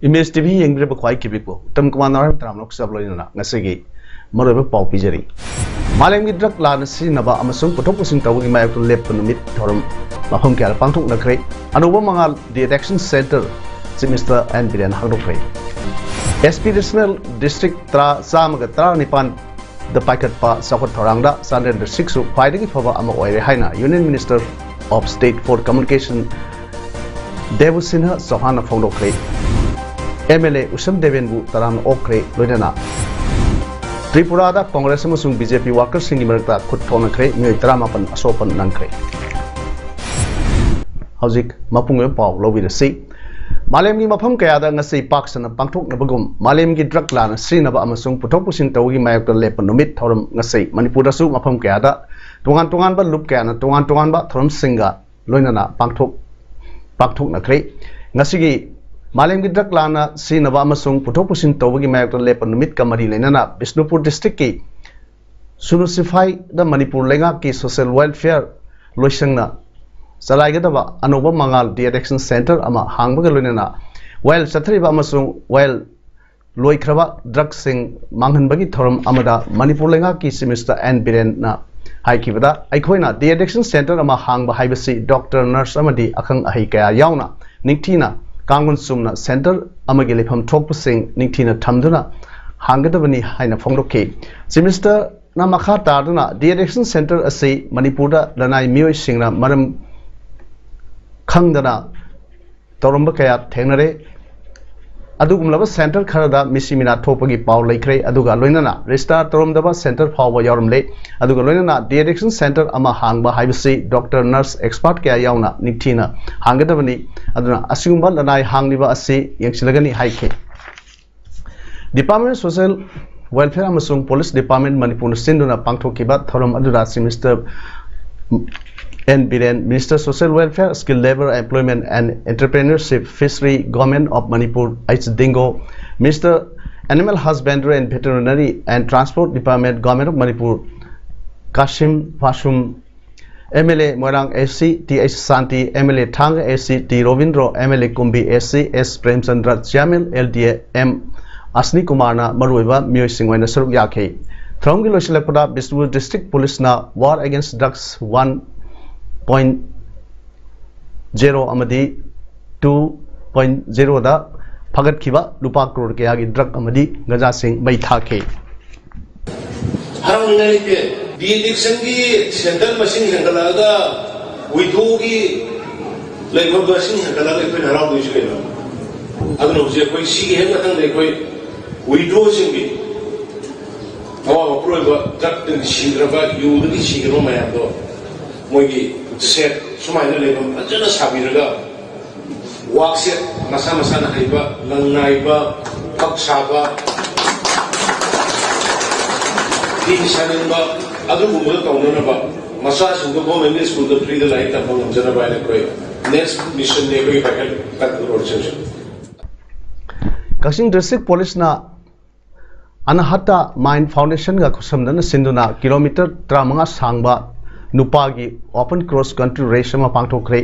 Image TV yang berbuat kibik bu, tem kemana teram nok sebab lain nak ngasih malu berpau pijari. Malam ini drug lan si naba amasung putuk pusing tahu ni mai tu lep penumit thoram mafam kaya pangtuk nak kere. Anu mangal detection center si Mr. N. Biren hangdok kere. SP Regional District tra sama ke tra nipan the packet pa sakot thorang da sanden the six pai lagi fawa ama oire haina Union Minister of State for Communication Devu Sinha Sohana hangdok kere. MLA Usam Devenbu Taram Okre Ludena Tripura da Congress Musung BJP workers singi merta khut thona kre mi tramapan asopan nangkre Hauzik mapung pau lobi de si Malem gi mafam kaya da ngasi paksana pangthok na bagum Malem gi drug lan Srinaba amasung puthok pusin tawgi mayak to lepan numit thoram ngasi Manipur da su mafam kaya da tungan ba lup kaya na tungan ba thoram singa loinana pangthok na kre ngasi gi Malam gi drug lana si naba amasung puthok pusin tawgi mayak to lepan numit kamari lenana Bisnupur district ki sunusify da Manipur lenga ki social welfare loisangna salai ga ba anoba mangal detection center ama hangba lenana while sathri ba amasung while loi khraba drug sing manghan bagi thoram amada Manipur lenga ki semester and biren na hai ki bada aikhoina detection center ama hangba haibasi doctor nurse amadi akhang ahi kaya yauna ningthina Kangun Sumna Center Amagili from Tokpusing Ningtina Tamduna Hangadavani Haina Fondoke. Semester Namakha Tarduna, the Election Center Asi Manipura Lanai Mio Singna Madam Kangdana Torumbakaya Tenere Adugumlava Center Karada Missimina Topagi Pau Lakre Aduga Luinana Restart Torumdava Center Power Yormle Aduga Luinana the Election Center Ama Hangba Hibasi Doctor Nurse Expert Kaya Yauna Nitina Hangadavani Aduna Asumba Lanai Hangliva Asi Yangsilagani Haike Department of Social Welfare Amasung Police Department Manipur Sinduna Pangto Kibat Thorum Adura Semester N. Biren, Minister Social Welfare, Skill Labor, Employment and Entrepreneurship, Fishery, Government of Manipur, H. Dingo, Minister Animal Husbandry and Veterinary and Transport Department, Government of Manipur, Kashim Pashum, MLA Morang SC, T. H. Santi, MLA Thang SC, T. Rovindro, MLA Kumbi SC, S. Premchandra Jamil, LDA, M. Asni Kumarna, Maruiva, Mio Singwena Suruk Yake. Thromgi Loshilakpada, Bisnupur District Police na War Against Drugs 1.0 amadi 2.0 da phagat khiba lupa crore ke agi drug amadi gaja sing bai thake harang ngai ke di addiction gi center machine hangala ga widow gi labor machine hangala ga ko harang du jile na agno je koi si gi hanga tang le koi widow sing gi awa pro ga drug tin singra ba yu gi singra ma ya do mogi set sumaina lebam ajana sabiraga wakset masa-masa na haiba langnaiba pagsaba dinsaninba adu gumul kaunana ba masa sunggo government school the free the light ta pang jana ba le koi next mission ne bi packet kat road session Kashing District Police na Anahata Mind Foundation ga khusamdana sinduna kilometer 3 sangba Nupagi open cross country race ma pangthokre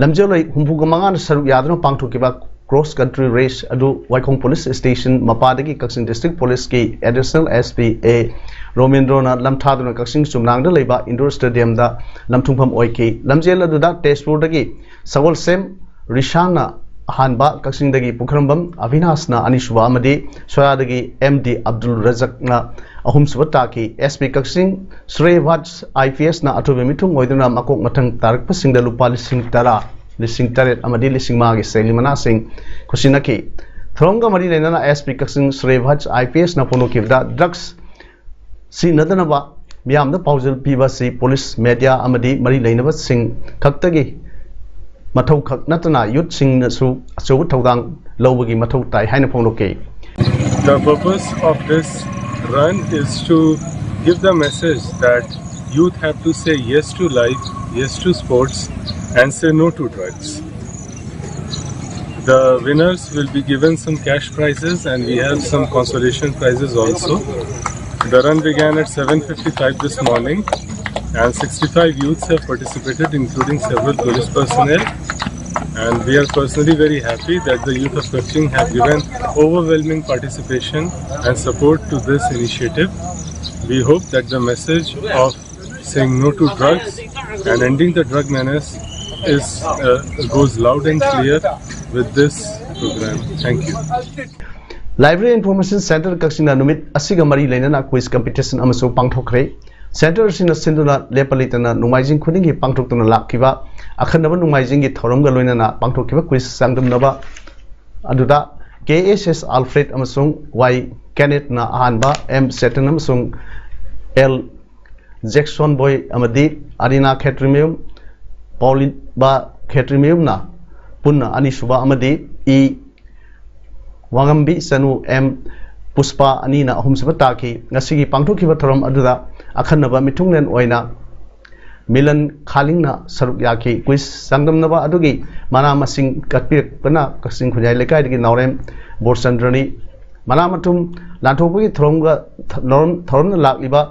lamjeloi humpugamangan saru yadno pangthokiba cross country race adu Waikong police station mapadagi Kashing district police ki additional SP A Romindrona lamthaduna Kashing sumnangda leiba indoor stadium da lamthungpham oiki lamjel adu da testpur dagi sagol sem rishangna hanba Kashing dagi pukhrambam Avinasna Anishwa amadi soyadagi MD Abdul Razak na ahum subata ki SP Kashing Srevats IPS na atubi mithung oiduna makok mathang tarak pasing da lupa lising tara lising taret amadi lising magi selimana sing khusinaki thronga mari lenana SP Kashing Srevats IPS na pono kivda drugs si nadana ba miyam da paujal piba si police media amadi mari leinaba sing khaktagi mathau khak natana youth sing na su achu thodang lobagi mathau tai haina phongloke. The purpose of this run is to give the message that youth have to say yes to life, yes to sports, and say no to drugs. The winners will be given some cash prizes, and we have some consolation prizes also. The run began at 7:55 this morning, and 65 youths have participated, including several police personnel. And we are personally very happy that the youth of Kaching have given overwhelming participation and support to this initiative. We hope that the message of saying no to drugs and ending the drug menace goes loud and clear with this program. Thank you. Library Information Center Kaksina Numit Asiga Mari Lenana quiz competition amaso pangthokre. Center sina sinduna lepalitana numaijing khudingi pangthoktuna lakkiba akhanaba numaijing gi thoramga loinana pangthokkiba quiz sangdamnaba aduda KSS Alfred amasung Y Kenneth na ahanba M Seton amasung L Jackson Boy amadi Arina Khetrimium Paulin ba Khetrimium na punna anisuba amadi E Wangambi Sanu M Puspa Anina ahum sabataki ngasigi pangthokkiba thoram aduda akhanaba mitungnen oina Milan Khalingna saruk yaki quiz sangdamnaba adugi mana masing katpir kana kasing khunjai lekai digi naurem borsandrani mana matum lanthokgi thromga thorna lakliba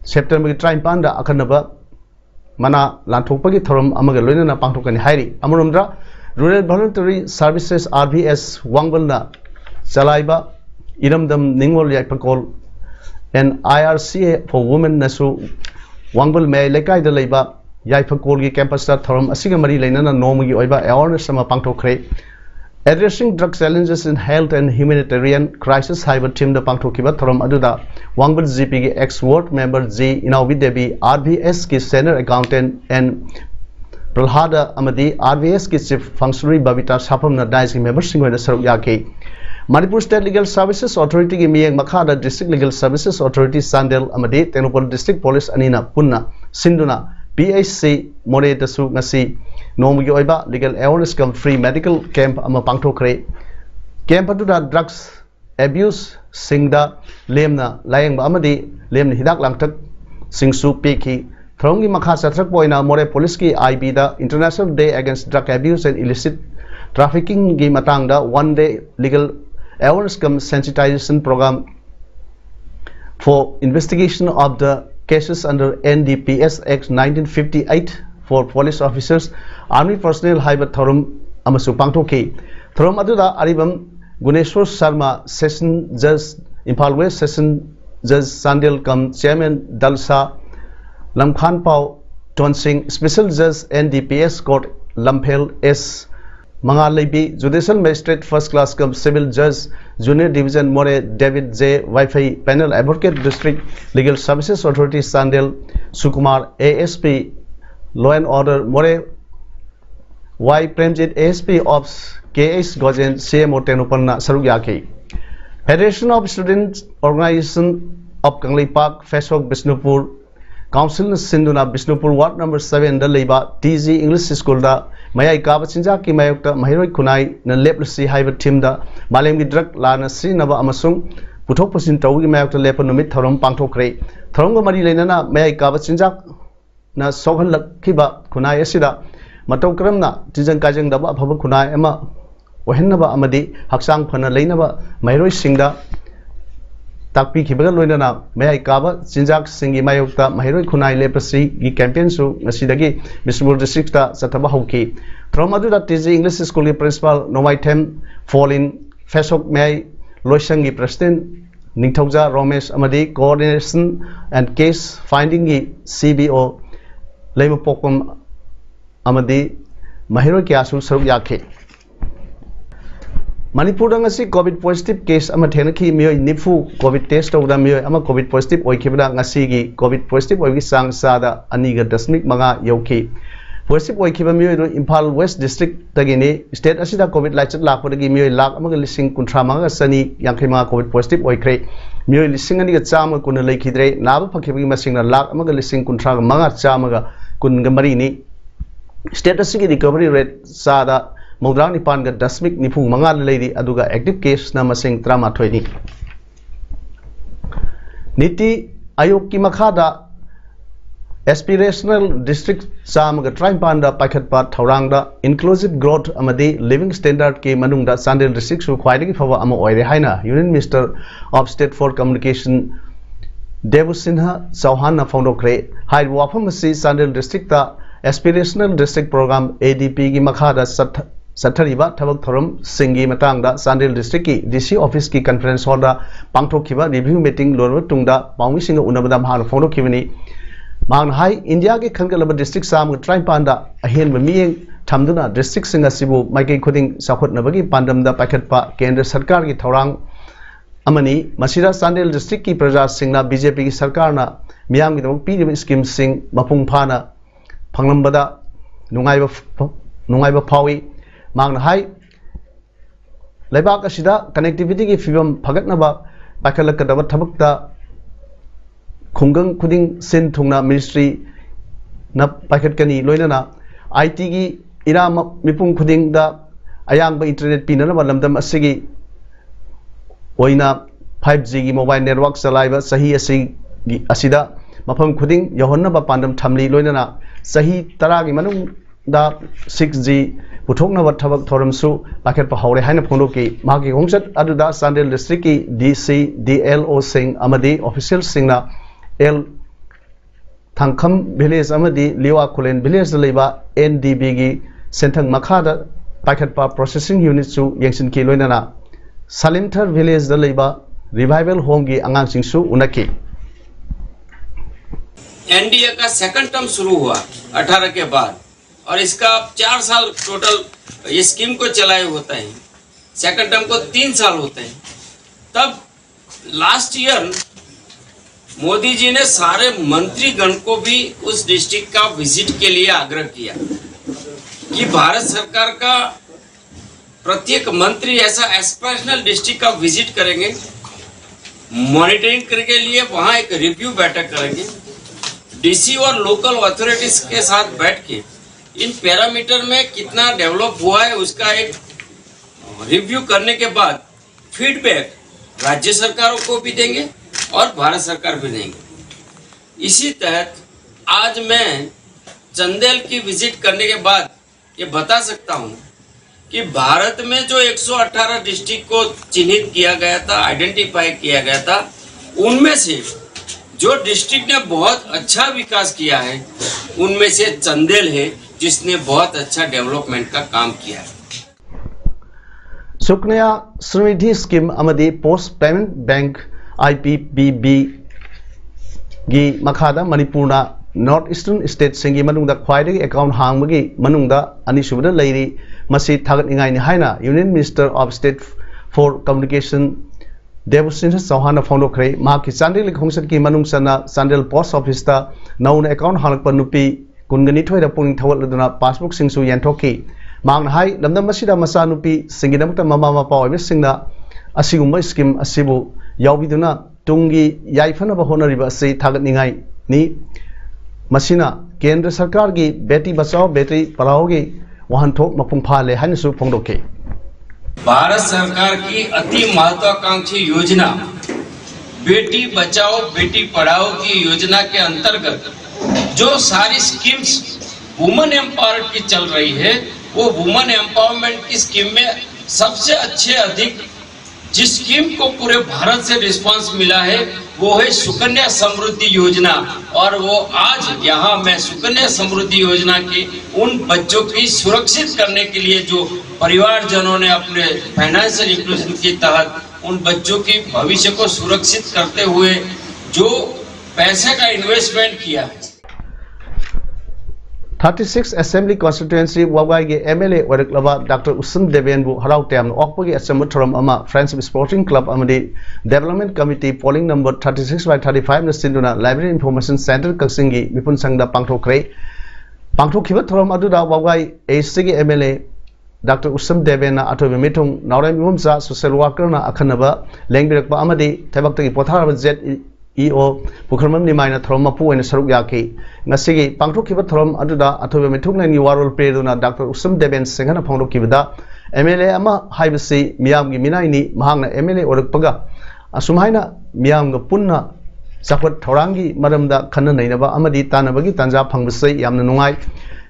September 35 da akhanaba mana lanthokgi thorom amaga loinana pangthokani hairi amurumdra Rural Voluntary Services RVS Wangbalna Chalaiba Iramdam Ningol Yakpakol and IRCA for Women Nasu Wangbal May Lekai the Leba Yaipakoli campus Thorum Asigamari Lenana Nomagi Oiba awareness sama Pangtokre addressing drug challenges in health and humanitarian crisis Hyber Team the Pangtokiba Thorum Aduda Wangbal GP ex ward member Z Inawidebi RVS ki senior accountant and Pralhada Amadi RVS ki chief functionary Babita Sapam na Daisy member Singwena Saruk Yaki Manipur State Legal Services Authority ki miyang Makhada District Legal Services Authority Sandel Amadi Tenopol District Police Anina Punna Sinduna PHC More Dasu Ngasi Nomugi Oiba Legal Awareness Come Free Medical Camp Ama Pangtokre Camp Aduda Drugs Abuse Singda Lemna Layang Amadi Lemna Hidak Langtak Singsu Peki Throngi Makha Satrak Boina More Police ki IB da International Day Against Drug Abuse and Illicit Trafficking gi matangda one day legal awareness come sensitization program for investigation of the cases under NDPS Act 1958 for police officers, army personnel, Hyber Thorum Amasu Pangtoki. Thorum Aduda Aribam Guneshwar Sharma, Session Judge Impal West, Session Judge Sandil Kam, Chairman Dalsa Lamkhan Pau Ton Singh, Special Judge NDPS Court Lamphel S. Mangalaibi Judicial Magistrate First Class Cum Civil Judge Junior Division More David J. Wi-Fi Panel Advocate District Legal Services Authority Sandel Sukumar ASP Law and Order More Y. Premjit ASP Ops KS Gojen CMO Tenupanna Sarugyaki Federation of Students Organization of Kanglei Park Fesok Bisnupur Council Sinduna Bisnupur Ward number 7 the Leba TG English School da Mayai Kabachinja ki Mayokta Mahiroi Kunai na Leplesi Hyber Team da Malem gi drug lana Sri Nava Amasung Puthok Pusin Taugi Mayokta Lepa Numit Thorum Pangtokre Thorumga Mari Lenana Mayai Kabachinja na Sohan Lakiba Kunai Asida Matau Kramna Tijan Kajang Daba Phaba Kunai Ema Wahenaba Amadi Haksang Phana Leinaba Mahiroi Singda Takpi Kibaga Loinana Mayai Kaba Chinjak Singi Mayokta Mahiroi Kunai Leprosy gi campaign su ngasidagi Bisnupur district ta Sataba Hauki Traumadu da TG English School principal Nomai Them fall in Fesok May Loisangi president Ningthauja Romesh Amadi coordination and case finding gi CBO Leimapokum Amadi Mahiroi Kyasu Saruk Yake Manipur ngasi COVID positive case ama thenaki mioi nifu COVID test tawda mioi ama COVID positive oikibda ngasi gi COVID positive oigi sang sada aniga dasmik manga yoki positive oikiba mioi do Impal West district tagini state asida COVID lachat lakpodagi mioi lak ama lising kuntra manga sani yankhima COVID positive oikre mioi lising ani ga chama kun lekhidre naba phakibagi masingna lak ama lising kuntra manga chama ga kun ga mari ni State asigi recovery rate sada Maudrang Nipan ga dasmik nipu manga lady aduga active case na masing trama thoini. Niti Ayok ki makhada aspirational district samaga Trimpanda Pakatpa Taurangda inclusive growth amadi living standard ke manungda Sandel district su khwaidagi phawa ama oire haina Union Minister of State for Communication Devu Sinha Chauhan na phongdokre hai wafam asi Sandel district ta aspirational district program ADP gi makhada Sathariba Thabak Thoram Singi Matangda Sandel district ki DC office ki conference hall da pangthokhiba review meeting lorwa tungda pawmi singa unabada mahana phongdokhibani Mang Hai India ke Khangalaba district sam Trimpanda ahen miyeng thamduna district singa sibu maike khuding sakhot nabagi pandam da pakhatpa kendra sarkar ki thorang amani masira Sandel district ki praja singna BJP ki sarkar na miyam gi dong pi scheme sing mapung phana phanglambada nungaiba phawi Mang Hai Laibak asida connectivity ki fibam phagatnaba pakhalakadaba thabakta Khunggang Kuding Sin Thungna Ministry na Paket Kani Loinana IT gi ira mipung Kuding da ayang ba internet pinana balamdam asigi oina 5G gi mobile network salaiba sahi asida mafam Kuding yahonna ba pandam thamli loinana sahi tara gi manung da 6G puthokna ba thabak thoramsu paket pa haure haina phondoki magi hongsat aduda Sandel district ki DC DLO sing amadi official singna El Thangkham village amadi Liwa Kulen village leiba NDB gi senthang makhada pakhatpa processing unit su yengsin ki loinana Salimthar village da leiba revival home gi angang singsu unaki NDA का second term शुरू हुआ 18 के बाद और इसका 4 साल total ये scheme को चलाए होता है सेकंड टर्म को 3 साल होते हैं तब लास्ट ईयर मोदी जी ने सारे मंत्रीगण को भी उस डिस्ट्रिक्ट का विजिट के लिए आग्रह किया कि भारत सरकार का प्रत्येक मंत्री ऐसा एस्पिरेशनल डिस्ट्रिक्ट का विजिट करेंगे मॉनिटरिंग करने के लिए वहां एक रिव्यू बैठक करेंगे डीसी और लोकल अथॉरिटीज के साथ बैठ के इन पैरामीटर में कितना डेवलप हुआ है उसका एक रिव्यू करने के बाद फीडबैक राज्य सरकारों को भी देंगे और भारत सरकार भी देंगे इसी तहत आज मैं चंदेल की विजिट करने के बाद ये बता सकता हूं कि भारत में जो 118 डिस्ट्रिक्ट को चिन्हित किया गया था आइडेंटिफाई किया गया था उनमें से जो डिस्ट्रिक्ट ने बहुत अच्छा विकास किया है उनमें से चंदेल है जिसने बहुत अच्छा डेवलपमेंट का काम किया है Suknya Srimidhi scheme amadi post payment bank IPPB gi makhada Manipurna North Eastern State singi manungda khwaidagi account hangmagi manungda ani subada leiri masi thagat ingai ni haina Union Minister of State for Communication Devu Sinha Chauhan phonokre ma ki Chandel khongsat ki manungsana Chandel post office ta nauna account halakpa nupi kungani thoida puning thawal laduna passbook singsu yanthokki mang hai lamdam masida masa nupi singidamta mama mapa oibe singna asigumba scheme asibu yaubiduna tungi yaifana ba honariba asi thagat ningai ni masina kendra sarkar gi beti bachao beti padhao gi wahanthok mapung phale hanasu phongdoke Bharat सरकार की अति महत्वाकांक्षी योजना बेटी बचाओ बेटी पढ़ाओ की योजना के अंतर्गत जो सारी स्कीम्स वुमेन एम्पावरमेंट की चल रही है वो वुमेन एम्पावरमेंट की स्कीम में सबसे अच्छे अधिक जिस स्कीम को पूरे भारत से रिस्पांस मिला है वो है सुकन्या समृद्धि योजना और वो आज यहाँ मैं सुकन्या समृद्धि योजना की उन बच्चों की सुरक्षित करने के लिए जो परिवारजनों ने अपने फाइनेंशियल इंक्लूजन के तहत उन बच्चों की भविष्य को सुरक्षित करते हुए जो पैसे का इन्वेस्टमेंट किया है 36 Assembly Constituency Wawai ge MLA Waraklaba Dr. Usam Devenbu Harau Tem Okpagi Assembly Thoram Ama Friends Sporting Club Amadi Development Committee polling number 36/35 na Sinduna Library Information Center Kaksingi Mipun Sangda Pangthokre Pangthokhiba Thoram aduda Wawai AC ge MLA Dr. Usam Devena Atobe Mitung Naurai Mumsa Social Worker na Akhanaba Lengbirakba Amadi Tabaktagi Potharaba Z CEO Pukharmam Nimaina Thorom Mapu and Saruk Yaki Nasigi Pangtok Kiba Thorom Aduda Atoba Mituklan Warol Preduna Dr. Usam Deben Singana Pondo Kibada MLA Ama Haibasi Miam Minaini Mahanga MLA or Paga Asumhaina Miam Punna Sakwat Thorangi Madam da Kana Nainaba Amadi Tanabagi Tanja Pangasi Yamnungai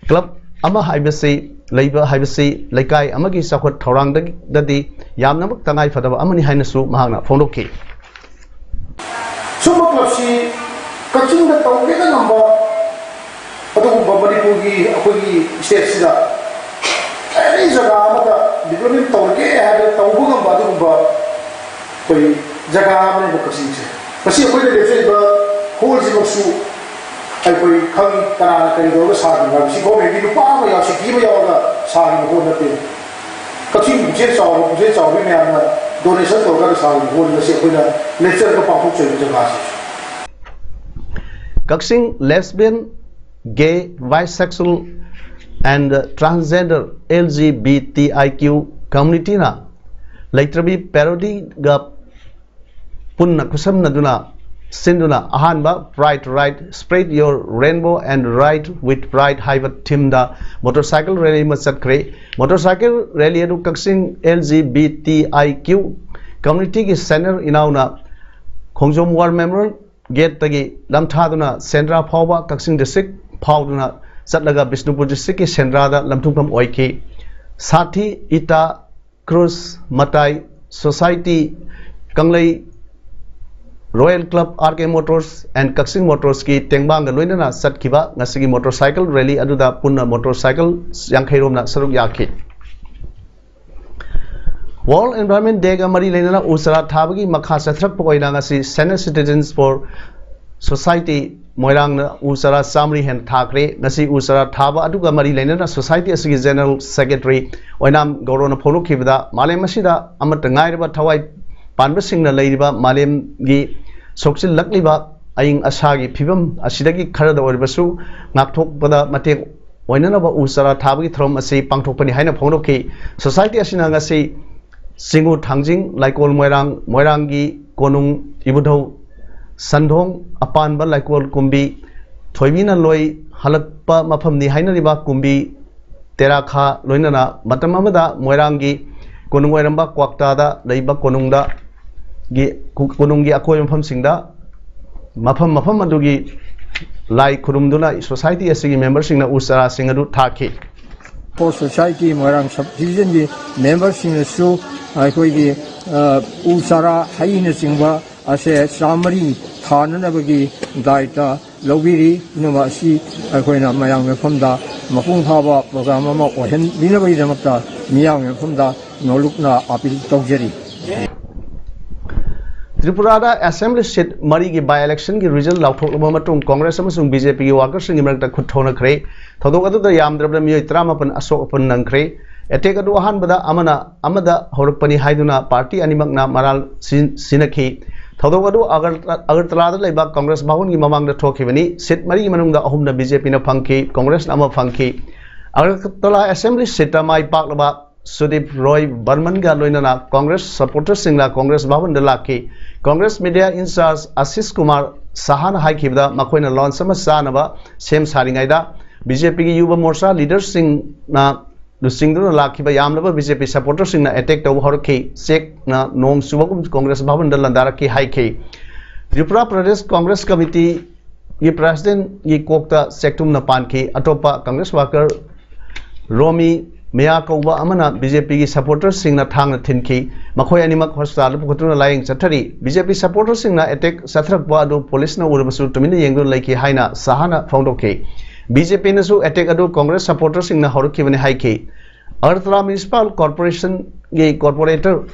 Club Ama Haibasi Labor Haibasi Laikai Amagi Sakwat Thorang Dadi Yamnabak Tangai Fataba Amani Hainasu Mahana Fondoki Sumaklapsi Kaching the Tawgeta number Atu Babadipugi Apugi State Sida Any Zagamata Development Tawge had a Tawbugam Badumba Jagam and Bukasi Pasi Put the holes in Su I put come Tanaka and the Sarah. She go maybe to Palm, she give you all the Sarah who nothing. Cutting jets or women donation to other Sarah who the Sequina, let's set the pump to the glasses. Kaksing lesbian, gay, bisexual, and transgender LGBTIQ community na later be parody gap punna kusam naduna Sinduna Ahanba Pride Ride Spread Your Rainbow and Ride with Pride Hivat Timda Motorcycle Rally Masakre Motorcycle Rally Edu Kaksing LGBTIQ Community ki Center Inauna Khongjom War Memorial Gate Tagi Lamthaduna Sendra Phawa Kaksing District Phauduna Satlaga Bishnupur District ki Sendrada Lamthungam Oiki Sathi Ita Cruz Matai Society Kanglei Royal Club RK Motors and Kaksing Motors ki Tengbang Luinana Satkiba Nasigi Motorcycle Rally Aduda Punna Motorcycle Yankhairomna Saruk Yaki World Environment Day ga Mari Lenana Usara Thabagi Makha Sathrak Poina ngasi Senior Citizens for Society Moirang Usara Samri Hen Thakre ngasi Usara Thaba Aduga Mari Lenana Society asigi General Secretary Oinam Gorona Polo Kibda Malemasida Amatangai ba Thawai Panbasingna Ladiba Malem gi Soksil Lakliba Aing Asagi Pibam Asidagi Karada Oribasu Naktok Bada Mate Wainanaba Usara Tabi Throm Asi Pangtopani Haina Ponoki Society Asinangasi Singu Tangjing Laikol Moirangi Konung Ibudo Sandhong Apanba Laikol Kumbi Toimina Loi Halakpa Mapamni Haina Riba Kumbi Terakha Loinana Matamamada Moirangi Konung Wairamba Kwaktada Laiba Konungda Kunungi Akoyam from Singda Mapam Madugi Lai Kurumduna Society as members in Usara Singadu Taki. For society, Morang subdivision members in the show, I could Usara Haina Singba as a summary Tanabagi Daita Lobiri Novasi Akoina Mayang from the Mapung Hava Programma or Hinabay Damata Miang from the Nolukna Apil Togeri. Tripurada Assembly Seat Marigi by-election ki result lauthok lama matung Congress amasung BJP ki workers ing imrakta khuthona khre thodok adu da yamdrabla miyoi 38 asok apun nangkhre attack adu ahan bada amada horpani haiduna party animakna maral sinakhi thodok adu agartala da laiba Congress bhawan ki mamang da thokhibani seat mari manung da ahumna BJP na phangki Congress na ama phangki agartala Assembly seat mai paklaba Sudip Roy Burman ga loinana Congress supporters singla Congress bhavan da lakhi Congress media in charge Ashish Kumar Sahan haikibda makoina launch sama sanaba sem saringaida BJP ki yuva morcha leaders sing na lusingdu lakhiba yamlaba BJP supporters sing na attack taw horki sek na nong subagum Congress bhavan da landaraki haiki Tripura Pradesh Congress Committee ki president ki kokta sektum na panki atopa Congress worker Romi Mea Kauba Amana BJP ki supporters singna thang na thinki makhoi animak hospital pukutuna lying chathari BJP supporters singna attack sathrak ba adu police na urbasu tumina yengdu laiki haina sahana foundoke BJP na su attack adu Congress supporters singna horki bani haiki Agartala Municipal Corporation ki corporator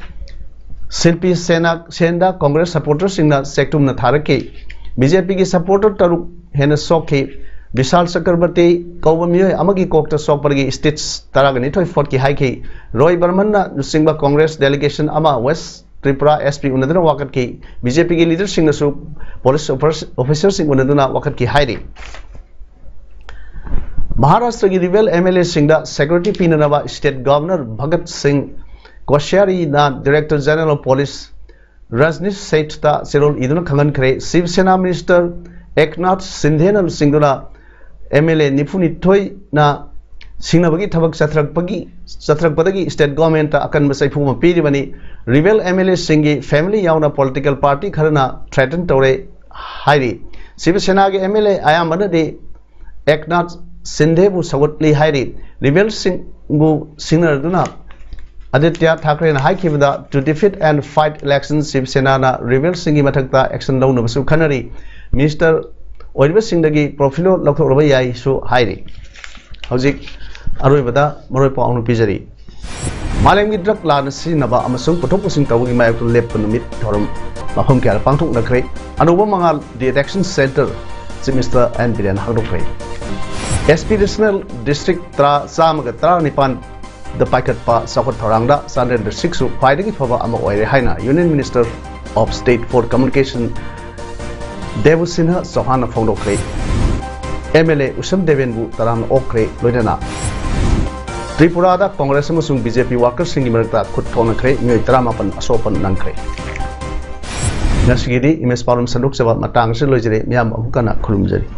Silpi Senda Congress supporters singna sectum na tharaki BJP ki supporter taruk hena sokhi Vishal Chakrabarti Kaubamio Amagi Kokta Sokpargi States Taragani Toy Forki Haiki Roy Burman Singba Congress delegation Ama West Tripura SP Unadana Wakatki BJP leaders sing the police officers in Unadana Wakatki Haidi Maharashtra Rival MLA Singda Secretary Pinanava State Governor Bhagat Singh Koshari na Director General of Police Rajnish Sethta Serol Iduna Kangan Kre Shiv Sena Minister Eknath Sindhe na Singdula MLA Nifuni Toy na Sinabagi Tabak Satrakpagi State Government Akan Masaifu Pirivani Rebel MLA Singi Family Yauna Political Party Karana Threaten Tore Hairi Shiv Sena MLA Ayamana de Eknath Sindhe Bu Sawatli Hairi Rebel Singu Singer Duna Aditya Thakre and Haikivada to defeat and fight elections Shiv Sena na Rebel Singi Matakta action down of Kanari Minister Oiva Singdagi Profilo Loko Rabayai so Hairi Hojik Aruibada Moropa on Pizari Malangi Drug Lan Sinaba Amasung Potopusing Tawagi Mayak to Lepanumit Torum Mahom Kar Pantuk Nakre Anubamangal Detection Center Mr. and Bidan Hardokre Aspirational District Tra Samagatra Nipan the Packet Pa Sakot Taranga Sunday the 6th fighting for Ama Oire Haina Union Minister of State for Communication Devusinha Sohana Fondokre MLA Usam Devenbu Taran Okre Loidana Tripura Congress Musung BJP workers in America could tonakre New Dramapan Asopan Nankre Nasigidi Imes Parum Sanduk Sabat Matang Silojere Miam Hukana Kulumjari